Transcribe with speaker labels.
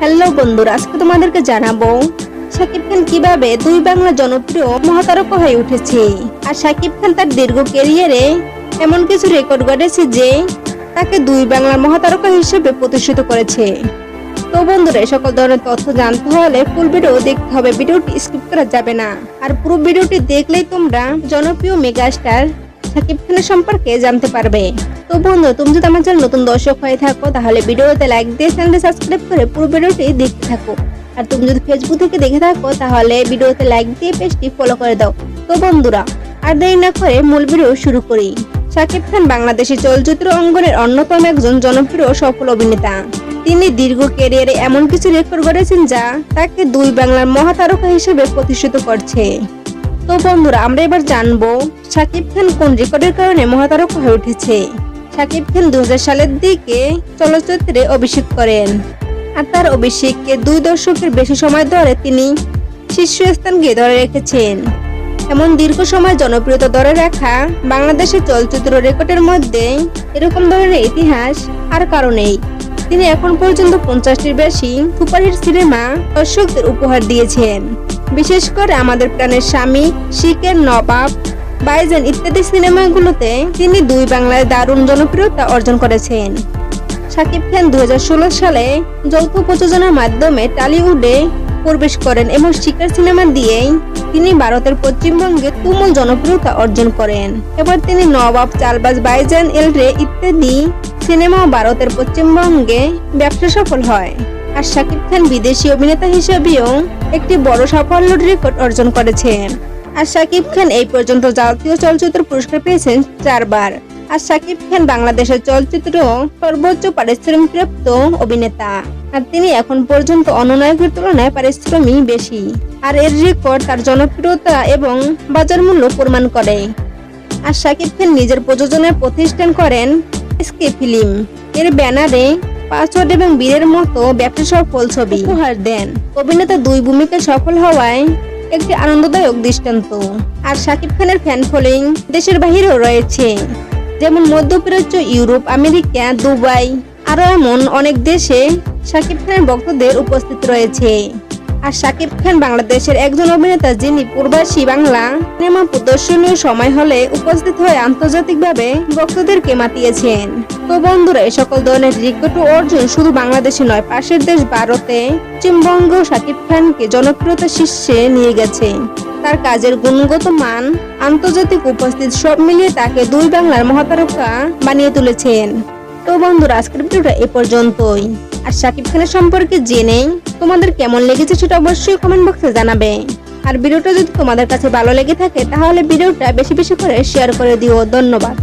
Speaker 1: Hello বন্ধুরা, আজকে তোমাদেরকে জানাবো শাকিব খান কিভাবে দুই বাংলা জনপ্রিয় মহাতারকা হয়ে উঠেছে। আর শাকিব খান তার দীর্ঘ ক্যারিয়ারে এমন কিছু রেকর্ড গড়েছে যে তাকে দুই বাংলার মহাতারকা হিসেবে প্রতিষ্ঠিত করেছে। তো বন্ধুরা, এই সকল ধরনের তথ্য জানতে হলে ফুল ভিডিও দেখতে হবে, ভিডিওটি স্কিপ করা যাবে না। আর পুরো ভিডিওটি দেখলেই তোমরা জনপ্রিয় মেগাস্টার শাকিব খানের সম্পর্কে জানতে পারবে। তো বন্ধু, তুমি যদি আমার চ্যানেল নতুন দর্শক হয়ে থাকো তাহলে ভিডিওতে লাইক দিয়ে চ্যানেলটি সাবস্ক্রাইব করে পুরো ভিডিওটি দেখতে থাকো। আর তুমি যদি ফেসবুক থেকে দেখে থাকো তাহলে ভিডিওতে লাইক দিয়ে পেজটি ফলো করে দাও। তো বন্ধুরা, আর দেরি না করে মূল ভিডিও শুরু করি। শাকিব খান বাংলাদেশী চলচ্চিত্র অঙ্গনের অন্যতম একজন জনপ্রিয় সফল অভিনেতা। তিনি দীর্ঘ ক্যারিয়ারে এমন কিছু রেকর্ড গড়েছেন যা তাকে দুই বাংলার মহাতারকা হিসেবে প্রতিষ্ঠিত করছে। তো বন্ধুরা, আমরা এবার জানবো শাকিব খান কোন রেকর্ডের কারণে মহাতারকা হয়ে উঠেছে। শাকিব খান 2000 সালের দিকে চলচ্চিত্রে অভিষেক করেন। আর তার অভিষেককে 2 দশকের বেশি সময় ধরে তিনি শীর্ষস্থানকে ধরে রেখেছেন। এমন দীর্ঘ সময় জনপ্রিয়তা ধরে রাখা বাংলাদেশের চলচ্চিত্র রেকর্ডের মধ্যে এরকম ধরনের ইতিহাস আর কারো নেই। তিনি এখন পর্যন্ত 50টির বেশি সুপারহিট সিনেমা দর্শকদের উপহার দিয়েছেন। বিশেষ করে আমাদের প্রাণের স্বামী, শিকের নবাব, ভাইজান ইত্যাদি সিনেমাগুলোতে তিনি দুই বাংলায় দারুণ জনপ্রিয়তা অর্জন করেছেন। শাকিব খান 2016 সালে যৌথ প্রযোজনার মাধ্যমে টলিউডে প্রবেশ করেন এবং শিকার সিনেমা দিয়েই তিনি ভারতের পশ্চিমবঙ্গে তুমুল জনপ্রিয়তা অর্জন করেন। এবার তিনি নবাব, চালবাজ, ভাইজান, এলরে ইত্যাদি সিনেমা ভারতের পশ্চিমবঙ্গে ব্যবসা সফল হয়। আর শাকিব খান বিদেশি অভিনেতা হিসেবেও একটি বড় সাফল্যের রেকর্ড অর্জন করেছেন। আর শাকিব খান এই পর্যন্ত জাতীয় চলচ্চিত্র পুরস্কার পেয়েছেন 4 বার। আর শাকিব খান বাংলাদেশের চলচ্চিত্র সর্বোচ্চ পারিশ্রমিকপ্রাপ্ত অভিনেতা। আর তিনি এখন পর্যন্ত অন্য নায়কের তুলনায় পারিশ্রমিক বেশি। আর এর রেকর্ড তার জনপ্রিয়তা এবং বাজার মূল্য প্রমাণ করে। আর শাকিব খান নিজের প্রযোজনার প্রতিষ্ঠান করেন এসকে ফিল্ম। এর ব্যানারে পাসওয়ার্ড এবং বীরের মতো ব্যবসা সফল ছবি উপহার দেন। অভিনেতা 2 ভূমিকায় সফল হওয়ায় একটি আনন্দদায়ক দৃষ্টান্ত। আর শাকিব খানের ফ্যান ফলোয়িং দেশের বাহিরেও রয়েছে, যেমন মধ্যপ্রাচ্য, ইউরোপ, আমেরিকা, দুবাই, আরো এমন অনেক দেশে শাকিব খানের ভক্তদের উপস্থিত রয়েছে। আর শাকিব খান বাংলাদেশের একজন অভিনেতা যিনি প্রবাসী বাংলা সিনেমা প্রদর্শনীর সময় হলে উপস্থিত হয়ে আন্তর্জাতিকভাবে ভক্তদেরকে মাতিয়েছেন। তো বন্ধুরা, এই সকল ধরনের রেকর্ড অর্জন শুধু বাংলাদেশে নয়, পাশের দেশ ভারতে পশ্চিমবঙ্গ শাকিব খানকে জনপ্রিয়তার শীর্ষে নিয়ে গেছে। তার কাজের গুণগত মান, আন্তর্জাতিক উপস্থিতি সব মিলিয়ে তাকে দুই বাংলার মহাতারকা বানিয়ে তুলেছেন। তো বন্ধুরা, আজকের ভিডিওটা এ পর্যন্তই। আর শাকিব খানের সম্পর্কে জেনে তোমাদের কেমন লেগেছে সেটা অবশ্যই কমেন্ট বক্সে জানাবে। আর ভিডিওটা যদি তোমাদের কাছে ভালো লেগে থাকে তাহলে ভিডিওটা বেশি বেশি করে শেয়ার করে দিও। ধন্যবাদ।